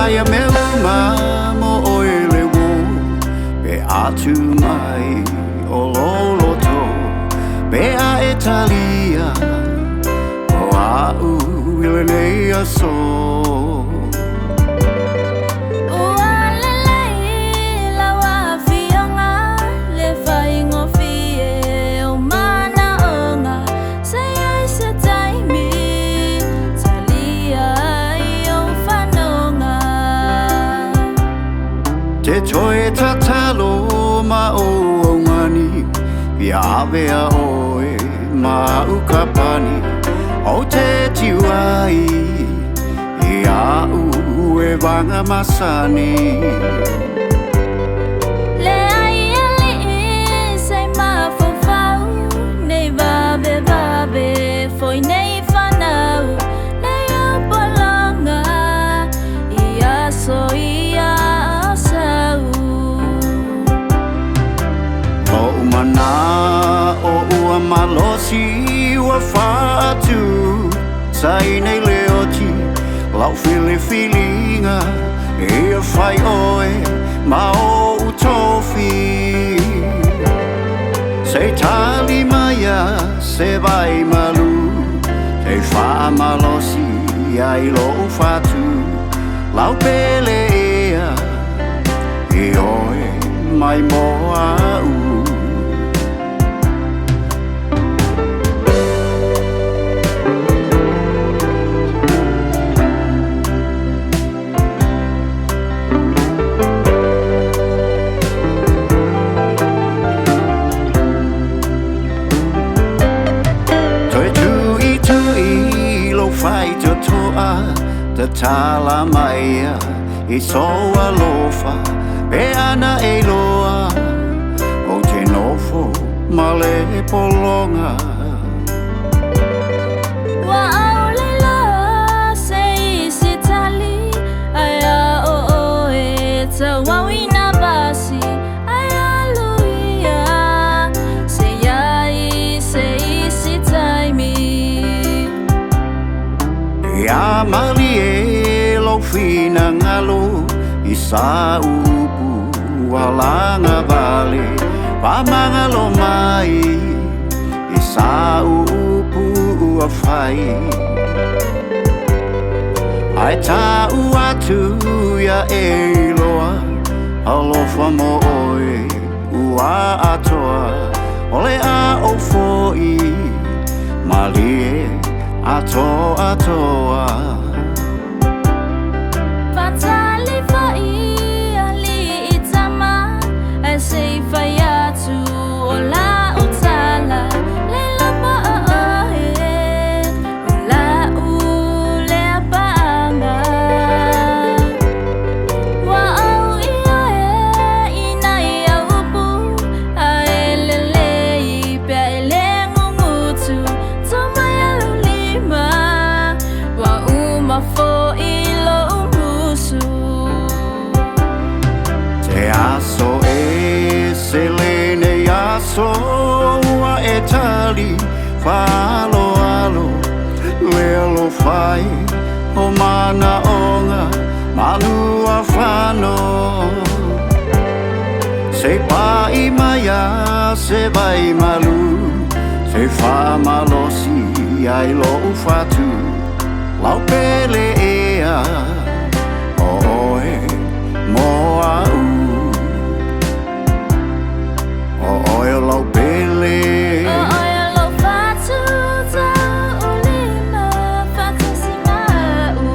ya meluma mo oile wo be atu mai ololoto be a Italia o a u ilelea so. Te toe tatalo ma o ngani ya vea oe ma ukapani o te tiwai ya u e vanga masani le ai ali sai ma fofau nei babe foi nei fanau nei apolanga ia so ia mana o ua malosi ua fatu sai nei leoti lau filinga e a fai oe ma o utofi se tali maya se vai malu te fa malosi ai lo fatu lau pelea e oe mai moa u fai to toa te tala maia I soa lofa pe ana e loa o te nofo ma le polonga wa au le la se isi tali aya o e te wawina basi aya luia se isi taimi ya mali e lo fina ngalo I sa upu walanga vale pa mangalo mai I sa upu a fai ai ta uatu ya e loa alofa mo oe ua atoa ole a o foi malie atoa Fatali fai ali itama sei fai atu ola utala lela pa ola u le panga wa au ia ina ia upu aelele pe ele ngumutu tomaya lima wa uma fo ilo umusu te aso e selene aso a etali falo alo lelo fai o mana onga manu afano se pai maya se vai malu se fa malosi ai lo fatu lau pelea oe moa u oe lau pelea lo fatu ta ulima fatu simau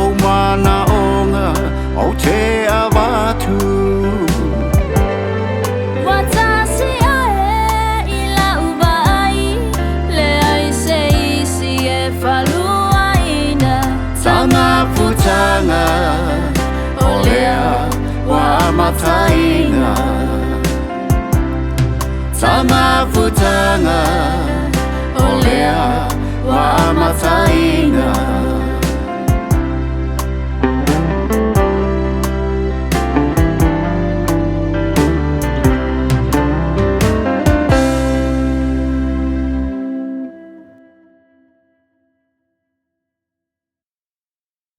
o mana onga o te avatu watasi ae ila ubai le ai se isi e faluaina tanga putanga olea wa mataina tanga putanga olea